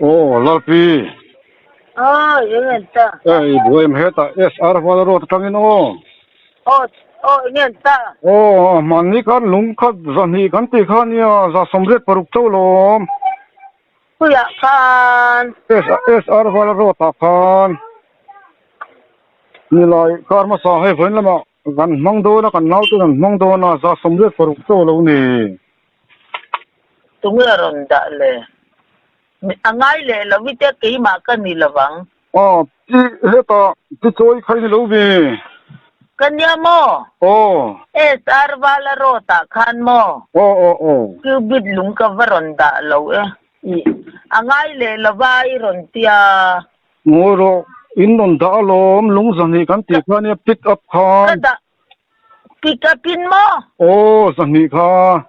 Oh, Lalpi. Yun ta. Buhay maheta. SR Valero tangin o. Yun ta. Mani kan lungkat zani kan tikhan ya za somret paruk tawlom. Kuya kan. SR Valero takhan. Nilai karma sahe voin lama kan mangdo na kan nautu kan mangdo na za somret paruk tawlo ni. Tungaron da le. Angay le lawite kay makan ni lawang. Ti heta ti choi khai ni lo bi. Kanya mo. SR Valero takhan mo. Kubit lung ka varon da law Angay le laway ron tiya. Ngoro inon da alom lung zani kan tikhan ya pick up khan. Kada pick upin mo. Zani kha.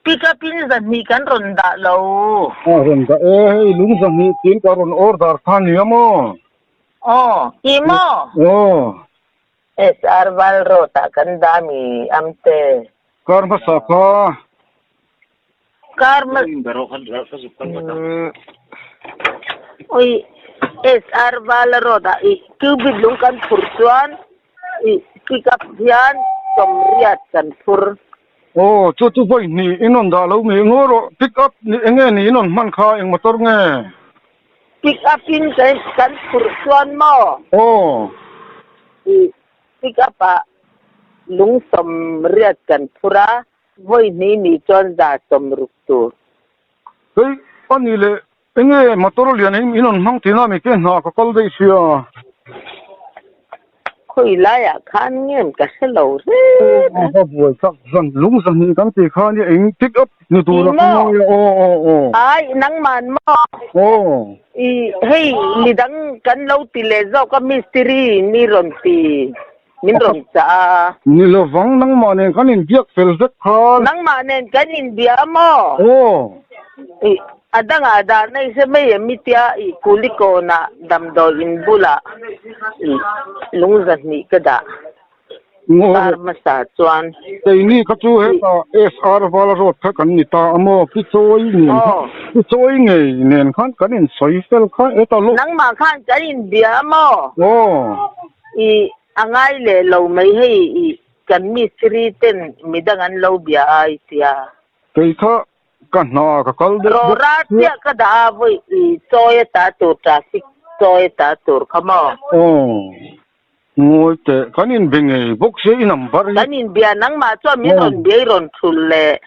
Pick upin zani kan ron da law. Ron da lung zani tin ka ron order khan ya mo. Imo. SR Valero takhan dami amte. Karma saka. SR Valero da kubit lung kan pursuan pick up yan somriat kan pur. Chu boy ni inon da lo mi ngoro pick up ni enge ni inon man kha eng motor nge. Pick upin kan pursuan mo. Pick up lung somriat kan pura boy ni chon da somruktur. Hey, anile enge motor lian inon mang tina mi ke na ka kal dei sia. Khoi laya khan ngem ka selo re. Boy sak zan lung zan ni kan ti khan ni eng pick up ni tu ra ka. Ai nang man mo. Hey lidang kan lo ti le zo ka mystery ni ron ti. Min ron sa. Ni lo wang nang manen kan in biak fel zek khan. Nang manen kan in bia mo. Ada na isa may mitya kuliko na damdo in bula. Lungzat ni kada. Karma sa chuan. Ni ka chu heta SR Valero kan ni ta amo kichoi ni. Kichoi nge nen khan kan in soi fel khan eta lo. Nang ma khan kan in bia mo. Angay le lo may hey kan mystery ten midangan lo bia ay siya. Kay ka kana ka kalde. Rorat siya kada boy soya tatur traffic soya tatur kamo. Ngoi te kanin bingi boxe inambar. Kanin bia nang ma chua mi ron bia ron thulle.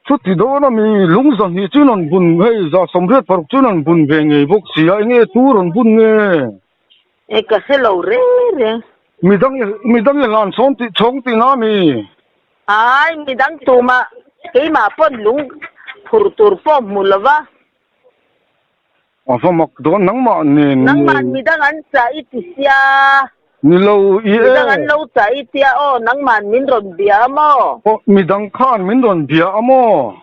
Chuti do na mi lungzan hi chinon bun hei za somret paruk chinon bun bingi boxe ya inge turon bun nge. Kasi lo re. Midang lan chong ti na mi. Ay midang tuma kay ma pon lung furtur po mulawa. Asa makdon nang ma ni. Nang man midang an sa itisya. Nilaw midang an law sa itya nang man min ron biya mo. Midang khan min ron biya mo.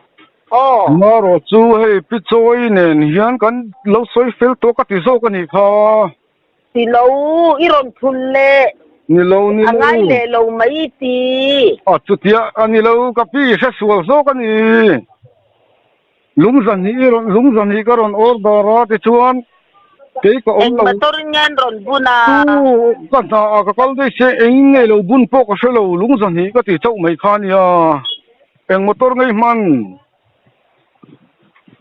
Maro chu hei pichoi nen hian kan lo soi fel to ka ti zo ka ni kha. Tilaw iron thulle. Nilaw. Angay le lo mai ti. Chutia anilaw ka pi sa sual zo ka ni. Lungzan hi ka ron order ti chuan. Kay ka eng motor nyan ron buna. Kanta ka kalde se eng nge lo bun po ka se lo lungzan hi ka ti chau mai khan ya. Eng motor ngai man.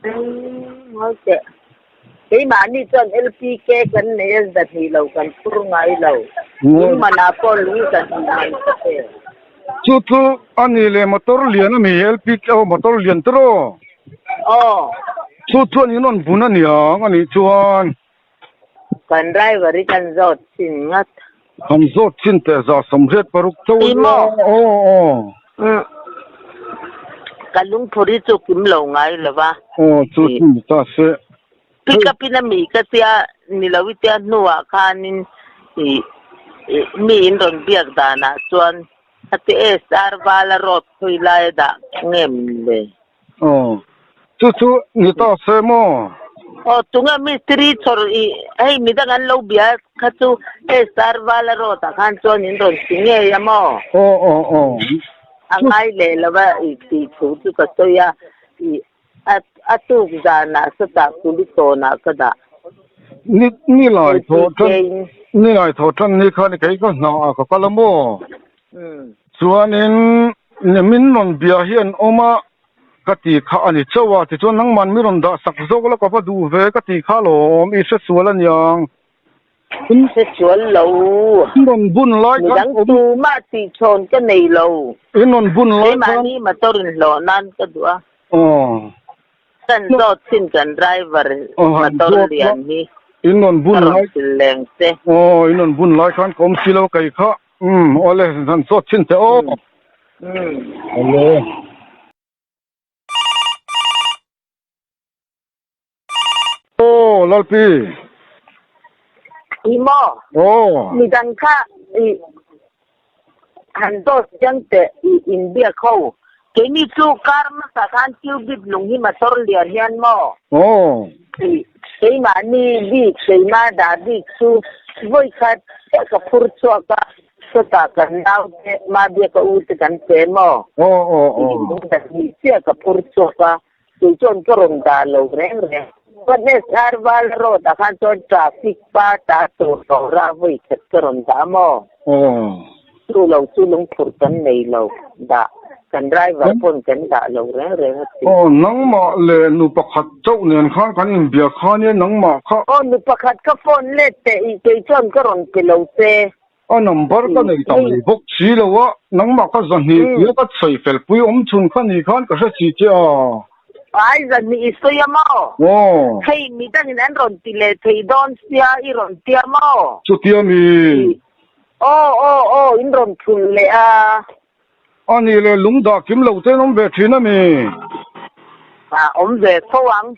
Okay. Kay mani chon LPK kan ne dat hi lo kan pur ngai lo. Yung manapol ni kan nan kasi. Chutu anile motor lian mi LPK motor lian tro. Chutu ni non bunan ya ani chuan. Kan driver kan zot singat. Kan zot sinte za somret paruk chaw. Kalung puri chu kim lo ngai lawa. Chutu ta se. Pika pinami kasi nilawitya nuwa kanin mi indon biag dana chuan ati SR Valero thuilay da ngemle. Chutu ni ta se mo. Tunga mystery chor ay midangan lo biag katu SR Valero ta kan chuan indon singe yamo. Angay le lawa iti chutu katoya tu na sa ta kulito na kada ni lại thọ chân ni lại thọ chân ni khai cái nào có cái mo cho nên mình non bia hiền oma cái gì khá anh cháu thì cho năng man mình non đã sắc dốc là có phải đủ về cái gì khá lo mi sẽ xua lên yang sẽ xua lâu non bún lại cái đang tu mà thì chọn cái này lâu non bún lại mà ni mà tôi lo nan cái đó kan do tin kan driver motor lian ni inon bun lai leng se inon bun lai kan kom silo kai kha ole san so chin te ole lalpi imo mi dan kha han do yang te India khâu cái ni chu karma sa kan chu bit lung hi motor lian hian mo cái mà ni đi cái mà đã đi chu voi khát cái phur cho ka so ta kan dau mà bia ka u kan te mo ta ni sia ka phur cho ka tu chon ko rom da lo reng reng but ne sarval ro ta kan cho traffic pa ta to ra voi khat ko rom da mo tu lo chu lung phur kan nei lo da kan driver pun kan da lo reng reng nang ma le nu pakhat chau nen khan kan in bia khan ne nang ma kha nu pakhat ka phone le te I ke chon ka ron ke lo te number ka nei tang ni bok chi lo wa nang ma ka zan hi ye ka chei fel pui chun khan ni khan ka sa chi che ai zan ni isto ya mo thei mi ta ni an ron ti le thei don sia I ron tia mo chu tia mi in ron thul le anh ấy lúng đà kiếm lâu thế ông về chuyến à mi ông về phố ăn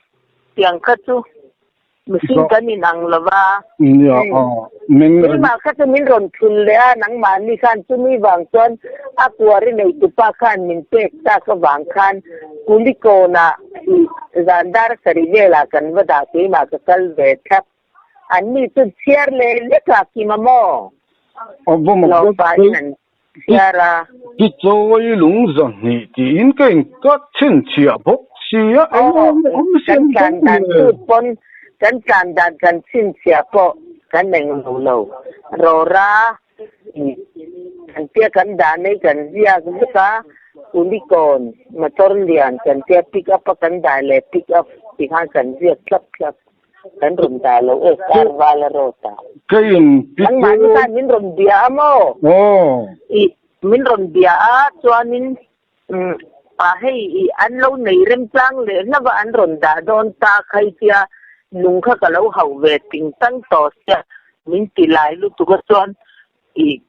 tiền khách chú mình xin cái mình ăn là ba mình mà khách chú mình rồi thun lẽ nắng mà đi khăn chú mi vàng xuân aquari này tụ pa khăn mình tết ta cái vàng khăn kuliko na zandar sarive là cần vật đã cái mà cái cal về thấp anh mi tu share le cả kim mo ông mà Tiara đi chơi lúng rồi thì in cái các chân chia bốc chia ông xem kan tu pon kan sin chia po kan neng lo rora kan tia kan dane kan zia ka unikon motor lian kan tia pick up kan dale pick up pihan kan zia klap kan rum dalo carvala rota kain kan man kan min rum dia mo min rum dia chuanin hei an lo nei rem tlang le na ba an ron da don ta khai tia lung kha ka lo hau ve ting tang to sia min ti lai lu tu ko chuan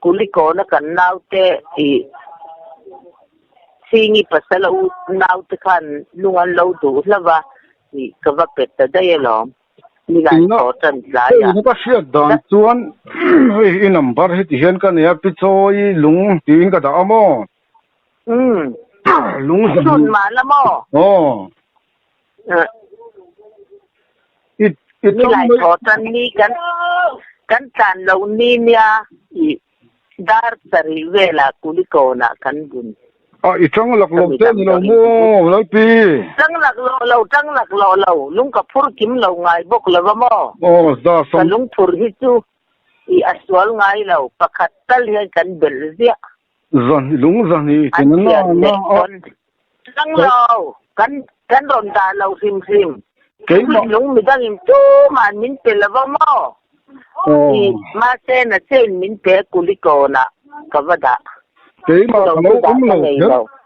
kuliko na kan nau te singi pasalo nau te kan lung an lo du hlava ka va pet ta dai lo ni ga to chan lai ya nó có sia dan chuan hei number hi ti hian ka ne pi choi lung tin ka da mo lung sun ma la mo ni lai to chan ni kan tan lo ni nia dar sari vela kuliko na kan gun itang lak lo te ni lo mo lai pi tang lak lo lung ka phur kim lo ngai bok la ba mo da som lung phur hi chu aswal ngai lo pakhat tal hi kan bel zia zan lung zan ni tin na tang lo kan ron da lo sim cái lung mi dang im tu man min pe la ba mo ma se na chen min pe kuliko na ka vada cái mà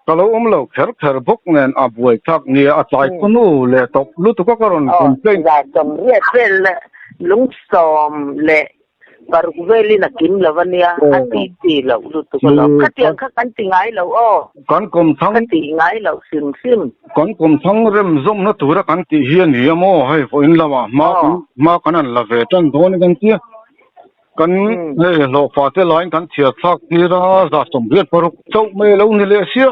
kalau lo kher bok nen abuai thak ni a chai kunu le tok lu tu ka ron complain da tom ria pel lung som le par veli na kim lavania ati lo lu tu ko lo khatiang kha kan tingai lo kan kom thang tingai lo sim kan kom thang rem zom na tura kan ti hian ni mo hai fo in lawa ma kan an la ve tan don kan ti kan lo fa te line kan thia thak ti ra za som riat paruk chau me lo ni le sia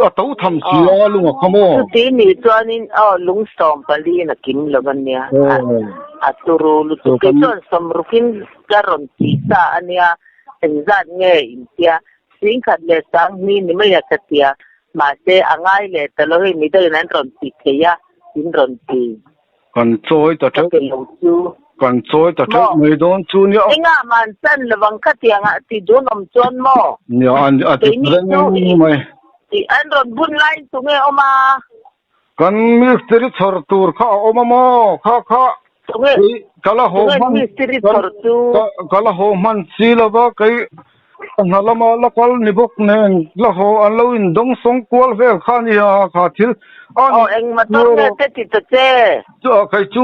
a to tham sia lunga khamo ti ni chuanin lung som pali na kim lavania aturu lu tu ke chon som rukin garon ti sa ania engzat nge intia sing khat le sang ni ma ya katia ma se angai le talo hi mi de nan ron ti ke ya in ron pi kan choi ta ka che ke lo chu kan choi ta che mai don chu ni nga man san lawang ka tiang ti do nom chon mo ni an ati ren mai ti an ron bun line tu nge oma kan mistri chhor tur kha oma mo kha tu nge kala ho man mistri chhor tu kala ho man silova kai nalama la kal ni bok nen la ho an lo in dong song kwal vel khan ya kha thil an eng motor nge te ti te cho kai chu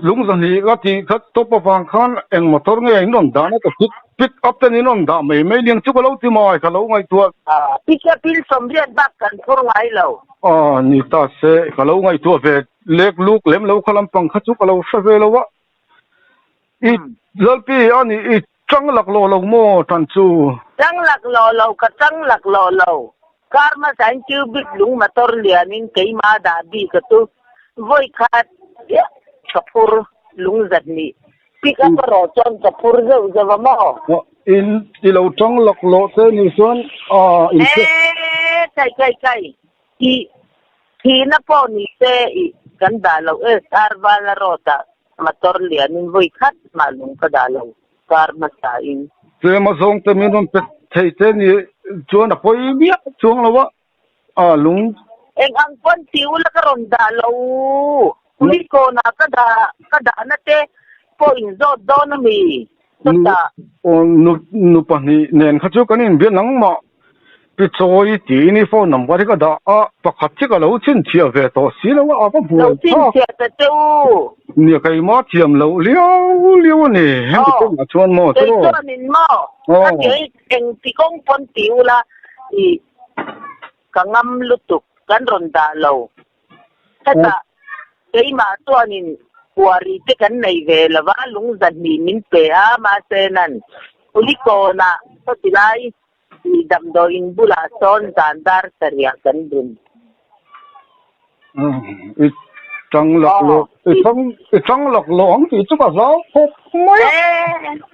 lung zan ni ga ti khat to pa pang khan eng motor nge eng non da na to pick up ten in on da mai liang chu ko lo ti mai ka lo ngai tu pick up pil somriat bak kan for ngai lo ni ta se ka lo ngai tu ve lek luk lem lo khalam pang kha chu ka lo sa ve lo wa i zalpi ani i chang lak lo mo tan chu chang lak lo ka chang lak lo karma san chu bit lung motor lianin kai ma da bi ka tu voi khat ya kapur lung zat ni pick up ro chon kapur zo mo in lo chang lak lo se ni son in kai ki na po ni se kan da lo sarva la rota motor lianin voi khat malung ka da lo karma sa in se ma song te min on pe thei te ni chuan a poi bia chuang lo wa lung eng ang pon tiu la ka ron da lo uli ko na ka da na te po in zo do na mi ta nu pa ni nen kha chu kan in bia nang ma pi choi ti ni phone number ka da pakhat chi ka lo chin chia ve to si lo wa pa bu lo chin chia ta tu ni kai ma thiam lo liao ni hem ti ko chuan mo to chuan in mo ka ke eng ti kong pon tiu la i kangam lutuk kan ron da lo ta kai ma chuan in wari te kan nei ve la wa lung zan ni min pe ma se nan uli ko na to tilai i dam do in bula son dandar sarya kan dun trăng lọc lộ trăng lọc lộ ông thì chú bảo giáo phục mấy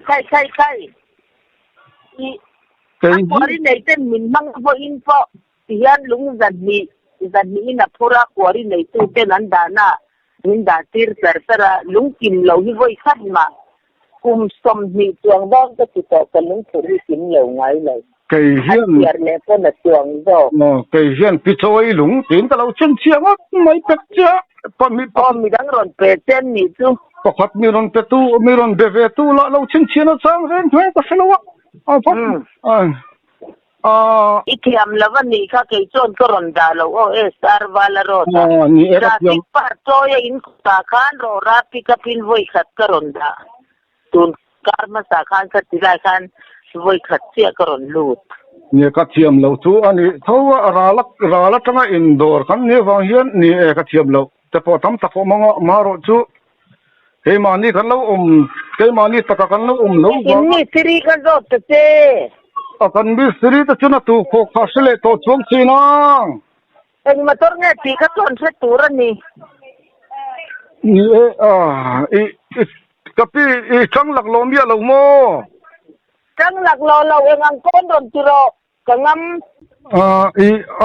kai cái này tên mình mang vô info thì anh lúng dần ni na pura quari này tên anh đana mình đã tir sara lúng kim lâu hi voi khát mà som ni tuang dong cái cái lúng puri kim lâu ngay lại cái hiền bị trôi lúng tiến ta lâu chân chiang á mấy bét chứ mi đang ron pe ten ni tu pakhat mi ron pe tu mi ron be ve tu la lo chân chiang nó sang ren thuê ta phải lo ikiam lawan ni ka kay chon ko ron dalo sarva la rota ni era traffic pa toya in ta kan ro rapi ka pin voi khat ka ron da tun karma sa kan ka tilai kan voi khat sia ka ron lut ni ka thiam lo chu ani thowa rala tanga indoor kan ni wang hian ni ka thiam lo te po tam ta po ma ro chu he ma ni kan lo ke ma ni ta kan lo lo ni siri ka zo te kan bi siri ta chuna tu kho khasle to chung china en motor nge ti ka ton se turan ni kapi chang lak lom bia lo mo chang lak lo en ang kon don tiro kangam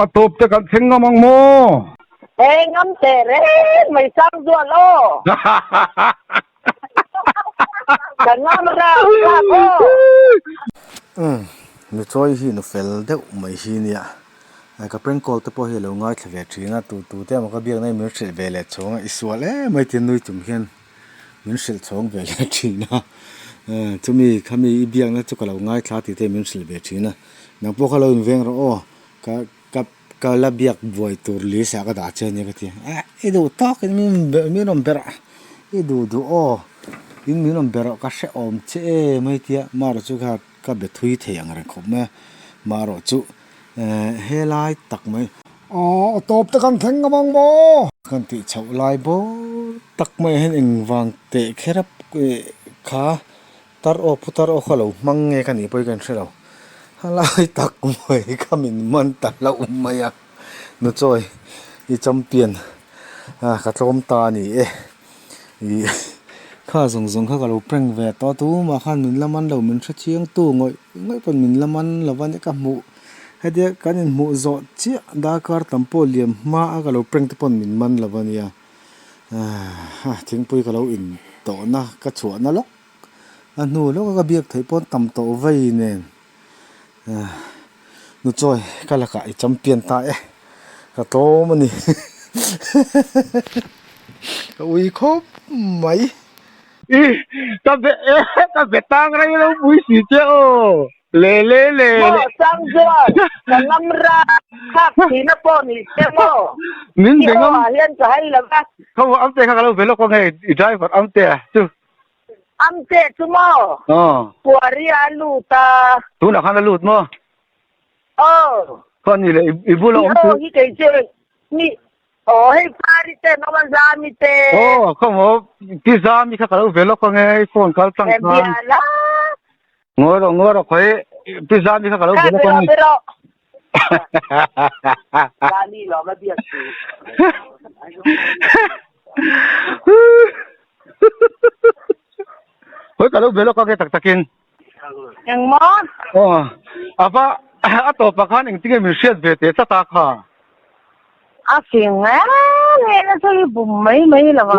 atop te kan theng ngamang mo ngam te re mai sang zo lo kangam ra nu choi hi nu fel deuh mai hi nia ka prank call te po hi lo ngai thave thina tu te ma ka biak nei mir thil ve le chonga isual mai tin nui tum hian min sil chong ve le thina chumi khami i biak na chu ka lo ngai thla ti te min sil ve thina nang po kha lo veng ro ka la biak voi tur li sa ka da che ni ka ti e do to ka mi rom bera e do in mi rom bera ka she om che mai tia mar chu ka be thui the ang ran khop ma maro chu he lai tak mai top ta kan theng ngamang bo kan ti chau lai bo tak mai hen eng wang te kherap kha tar o putar o khalo mang nge kan ni poi kan shelo halai tak mai kamin man ta la maya no choi I champion ka tlom ta ni kha zong kha lo prang ve to tu ma khan min laman lo min tha chiang tu ngoi pon min laman lawan ka mu hedia kanin mu zo chi dakar tampo liam ma aga lo preng te pon min man lavania thingpui ka lo in to na ka chu na lok anu lo ka biak thei pon tam to vai nen nu choi kala ka I champion ta ka to mani ka ui khop mai ta be tang ra lo bui si che o le sang juan ngam ra khap thi na po ni te mo min de ngam hian ka hai la ba không am te ka lo velo ko ngai driver am te tu am te tu mo puari alu ta tu na khana lut mo con ni le ibu lo tu hi ke che ni hay pari te no man zami te không ho ti zami ka lo velo ko ngai phone call tang kan ngồi rồi khói ti zami ka lo velo ko ngai Dali lo ma biak khói ka lo velo ko ngai tak takin yang mo apa ato pa khan ing tinge mi shet ve te cha ta kha aking ne na sai bum mai la wa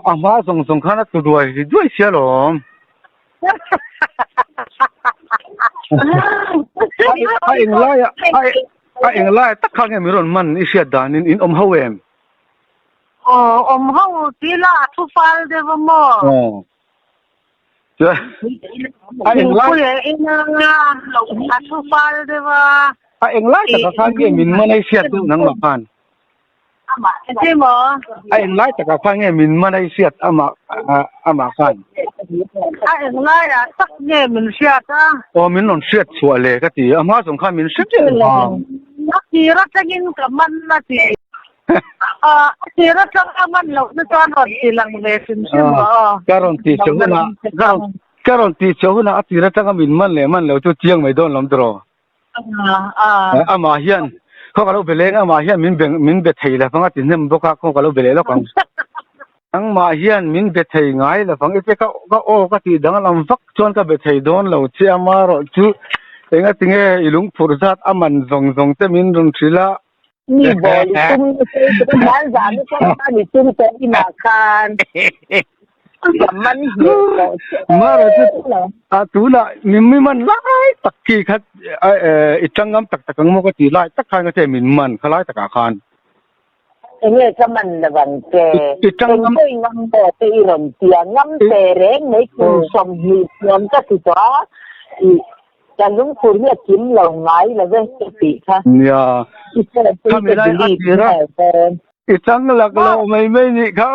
ama song khana tu duai sia lo ai ing lai ta khang mi ron man I sia dan in hawem haw ti la tu fal de mo ai ing lai tu fal de wa ing lai ta khang ge min man ai sia tu nang ma khan thế mà anh lái tất cả khoang nghe mình mà đây siết ama khan anh lái à tất nghe mình siết à mình non siết xua lệ cái gì ama dùng khan mình siết chứ nó chỉ rất là những cái món là gì chỉ rất là món lẩu nó cho nó chỉ là người xin xin mà karon ti chahu na ati ra tanga min man le chu chiang mai don lam tro ama hianเขาก็รู้ไปเลยนะมาเฮียนมินเบ็ดไทยแล้วฟังติเนี่ยมันบอกเขาก็รู้ไปเลยแล้วกันทั้งมาเฮียนมินเบ็ดไทยง่ายแล้วฟังไอ้เจ้าก็โอ้ก็ตีดังลำฟักชวนก็เบ็ดไทยโดนเราเชื่อมาเราจูเองก็ติงเออีลุงผู้รักอามันส่งเตมินรุนชิละนี่บอยตุ้มบ้านสามนี่ก็บ้านนี่ตุ้มเต็มที่มาคานมันมาเราจะตูละมิมันไล่ตักกี้คัดอีจังงำตักงมก็ตีไล่ตักขันก็เจมินมันเขาไล่ตักขันเนี่ยก็มันระวังแกอีจังงำงำแต่ตีหล่นเตียงงำแต่เร่งไม่คือสมหีบงำก็ติดต่อจะลุงคุณเนี่ยกินเหล่าไงแล้วเว้ยติค่ะเนี่ยถ้าไม่ได้อันนี้นะอีจังหลักเราไม่นี่เขา